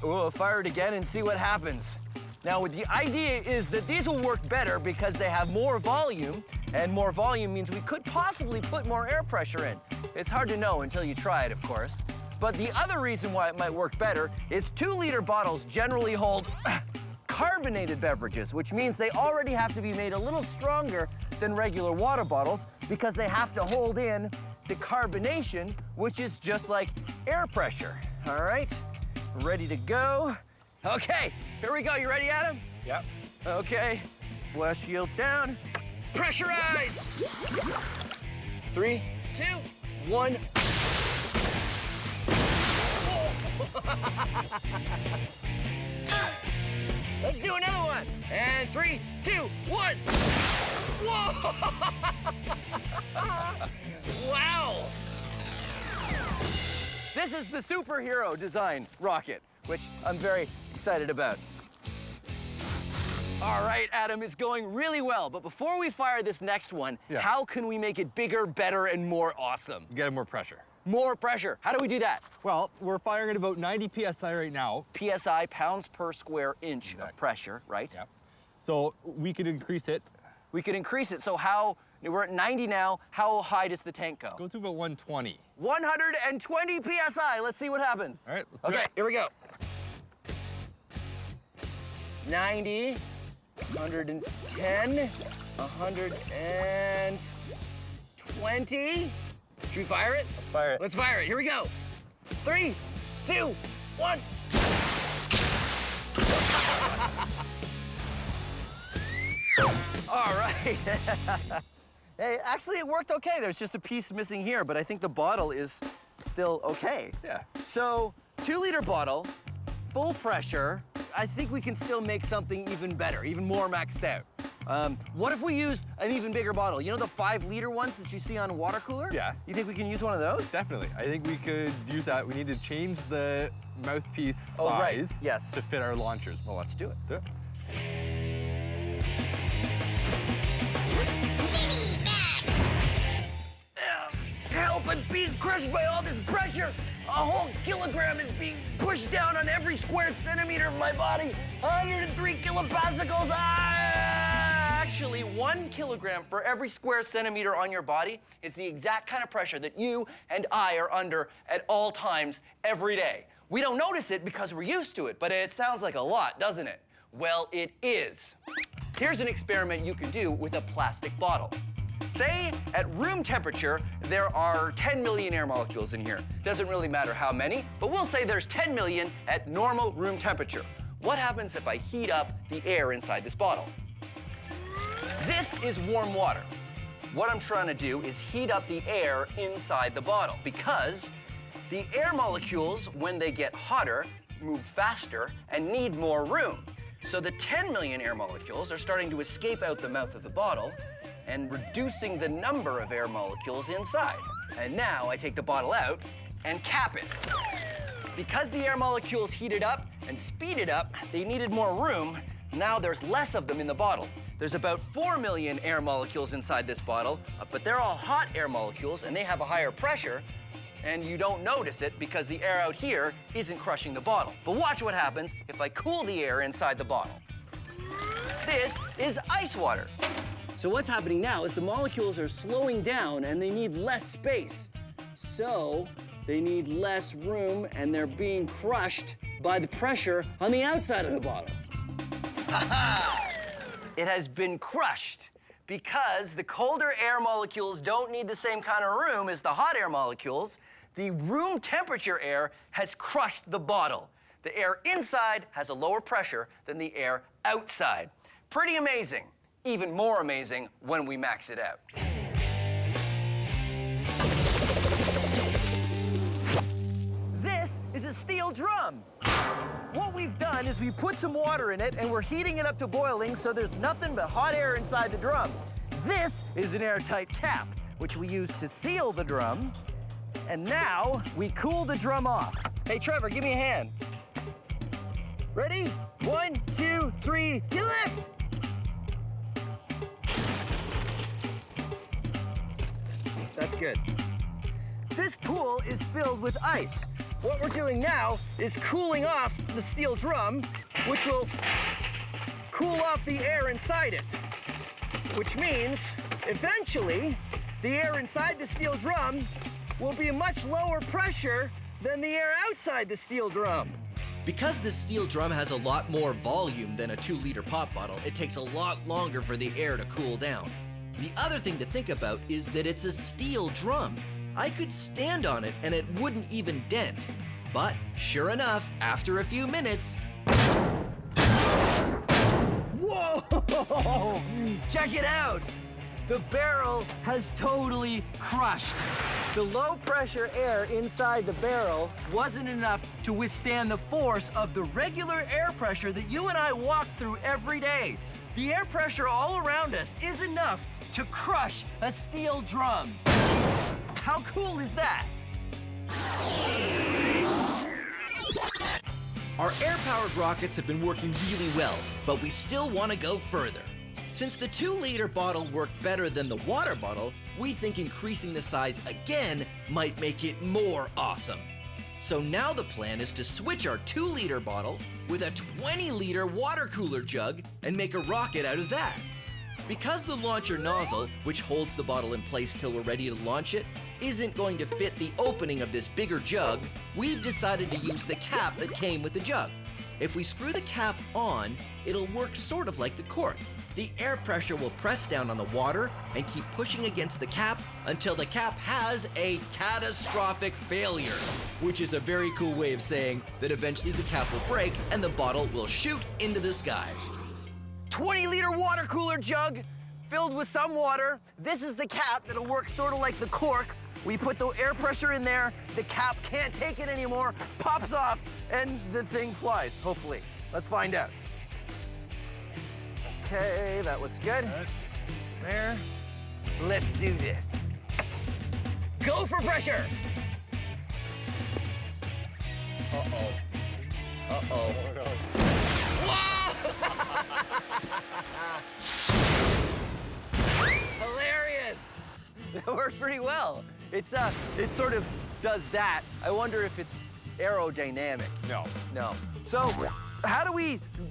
it again and see what happens. Now, the idea is that these will work better because they have more volume, and more volume means we could possibly put more air pressure in. It's hard to know until you try it, of course. But the other reason why it might work better is 2-liter bottles generally hold carbonated beverages, which means they already have to be made a little stronger than regular water bottles because they have to hold in the carbonation, which is just like air pressure. All right, ready to go. Okay, here we go. You ready, Adam? Yep. Okay, blast shield down. Pressurize! 3, 2, 1. Let's do another one. And 3, 2, 1. Whoa! Wow! This is the superhero design rocket, which I'm very excited about. All right, Adam, it's going really well. But before we fire this next one, how can we make it bigger, better, and more awesome? You get more pressure. More pressure. How do we do that? Well, we're firing at about 90 PSI right now. PSI, pounds per square inch of pressure, right? Yep. So we could increase it. We could increase it. So how, we're at 90 now, how high does the tank go? Go to about 120. 120 PSI. Let's see what happens. All right, let's do it. Here we go. 90, 110, 120. Should we fire it? Let's fire it. Let's fire it. Here we go. 3, 2, 1. All right. Hey, actually, it worked okay. There's just a piece missing here, but I think the bottle is still okay. Yeah. So, 2-liter bottle, full pressure. I think we can still make something even better, even more maxed out. What if we used an even bigger bottle? You know the 5-liter ones that you see on a water cooler? Yeah. You think we can use one of those? Definitely. I think we could use that. We need to change the mouthpiece size Yes. to fit our launchers. Well, let's do it. Do it. Help, I'm being crushed by all this pressure. A whole kilogram is being pushed down on every square centimeter of my body. 103 kilopascals. Actually, 1 kilogram for every square centimeter on your body is the exact kind of pressure that you and I are under at all times every day. We don't notice it because we're used to it, but it sounds like a lot, doesn't it? Well, it is. Here's an experiment you can do with a plastic bottle. Say at room temperature, there are 10 million air molecules in here. Doesn't really matter how many, but we'll say there's 10 million at normal room temperature. What happens if I heat up the air inside this bottle? This is warm water. What I'm trying to do is heat up the air inside the bottle because the air molecules, when they get hotter, move faster and need more room. So the 10 million air molecules are starting to escape out the mouth of the bottle and reducing the number of air molecules inside. And now I take the bottle out and cap it. Because the air molecules heated up and speeded up, they needed more room. Now there's less of them in the bottle. There's about 4 million air molecules inside this bottle, but they're all hot air molecules and they have a higher pressure, and you don't notice it because the air out here isn't crushing the bottle. But watch what happens if I cool the air inside the bottle. This is ice water. So what's happening now is the molecules are slowing down and they need less space. So they need less room and they're being crushed by the pressure on the outside of the bottle. Ha-ha! It has been crushed because the colder air molecules don't need the same kind of room as the hot air molecules. The room temperature air has crushed the bottle. The air inside has a lower pressure than the air outside. Pretty amazing. Even more amazing when we max it out. This is a steel drum. What we've done is we put some water in it and we're heating it up to boiling so there's nothing but hot air inside the drum. This is an airtight cap, which we use to seal the drum. And now we cool the drum off. Hey, Trevor, give me a hand. Ready? 1, 2, 3, you lift! That's good. This pool is filled with ice. What we're doing now is cooling off the steel drum, which will cool off the air inside it. Which means, eventually, the air inside the steel drum will be a much lower pressure than the air outside the steel drum. Because this steel drum has a lot more volume than a 2-liter pop bottle, it takes a lot longer for the air to cool down. The other thing to think about is that it's a steel drum. I could stand on it and it wouldn't even dent. But sure enough, after a few minutes... Whoa! Check it out! The barrel has totally crushed. The low pressure air inside the barrel wasn't enough to withstand the force of the regular air pressure that you and I walk through every day. The air pressure all around us is enough to crush a steel drum. How cool is that? Our air-powered rockets have been working really well, but we still want to go further. Since the 2-liter bottle worked better than the water bottle, we think increasing the size again might make it more awesome. So now the plan is to switch our 2-liter bottle with a 20-liter water cooler jug and make a rocket out of that. Because the launcher nozzle, which holds the bottle in place till we're ready to launch it, isn't going to fit the opening of this bigger jug, we've decided to use the cap that came with the jug. If we screw the cap on, it'll work sort of like the cork. The air pressure will press down on the water and keep pushing against the cap until the cap has a catastrophic failure, which is a very cool way of saying that eventually the cap will break and the bottle will shoot into the sky. 20-liter water cooler jug filled with some water. This is the cap that'll work sort of like the cork. We put the air pressure in there, the cap can't take it anymore, pops off, and the thing flies, hopefully. Let's find out. Okay, that looks good. There. Let's do this. Go for pressure! Uh-oh. Uh-oh. Hilarious! That worked pretty well. It sort of does that. I wonder if it's aerodynamic. No. No. So,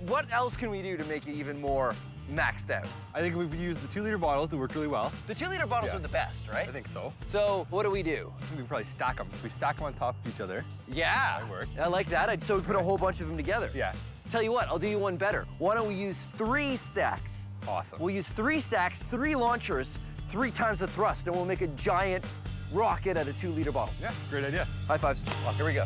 what else can we do to make it even more maxed out? I think we've used the 2-liter bottles to work really well. The 2-liter bottles Yeah. are the best, right? I think so. So, what do we do? I think we probably stack them. We stack them on top of each other. Yeah. That work. I like that. So we put a whole bunch of them together. Yeah. Tell you what, I'll do you one better. Why don't we use 3 stacks? Awesome. We'll use 3 stacks, 3 launchers, 3 times the thrust, and we'll make a giant rocket out of 2-liter bottle. Yeah, great idea. High fives. Here we go.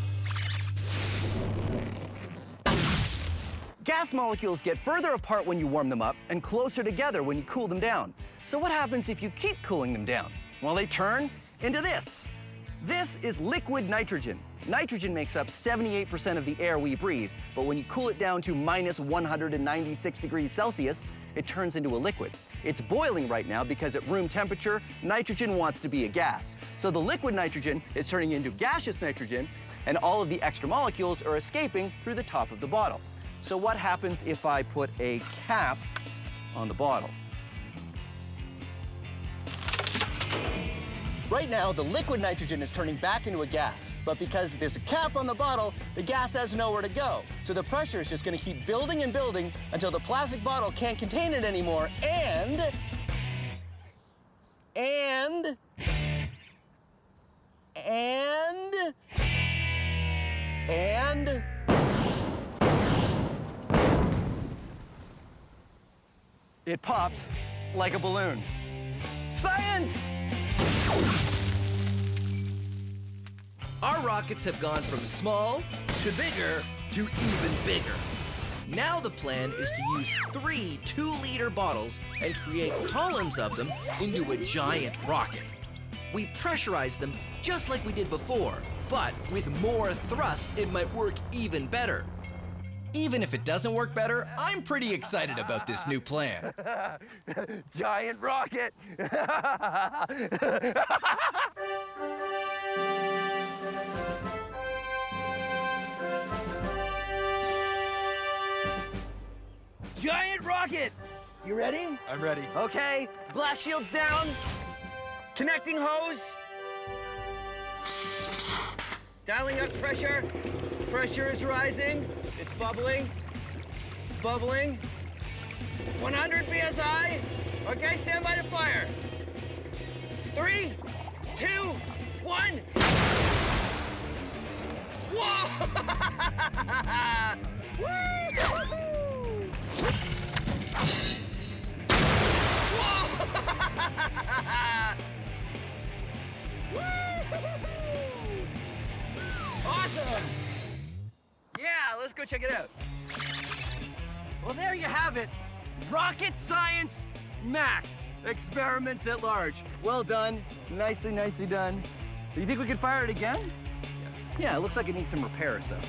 Gas molecules get further apart when you warm them up and closer together when you cool them down. So what happens if you keep cooling them down? Well, they turn into this. This is liquid nitrogen. Nitrogen makes up 78% of the air we breathe, but when you cool it down to minus 196 degrees Celsius, it turns into a liquid. It's boiling right now because at room temperature, nitrogen wants to be a gas. So the liquid nitrogen is turning into gaseous nitrogen, and all of the extra molecules are escaping through the top of the bottle. So what happens if I put a cap on the bottle. Right now, the liquid nitrogen is turning back into a gas, but because there's a cap on the bottle, the gas has nowhere to go. So the pressure is just gonna keep building and building until the plastic bottle can't contain it anymore, and it pops like a balloon. Science! Our rockets have gone from small to bigger to even bigger. Now the plan is to use 3 2-liter bottles and create columns of them into a giant rocket. We pressurize them just like we did before, but with more thrust, it might work even better. Even if it doesn't work better, I'm pretty excited about this new plan. Giant rocket! Giant rocket! You ready? I'm ready. Okay, blast shields down. Connecting hose. Dialing up pressure. Pressure is rising. It's bubbling. Bubbling. 100 PSI. Okay, stand by to fire. 3, 2, 1. Whoa! Woo! Awesome! Yeah, let's go check it out. Well, there you have it. Rocket Science Max. Experiments at large. Well done. Nicely, nicely done. Do you think we could fire it again? Yes. Yeah, it looks like it needs some repairs, though.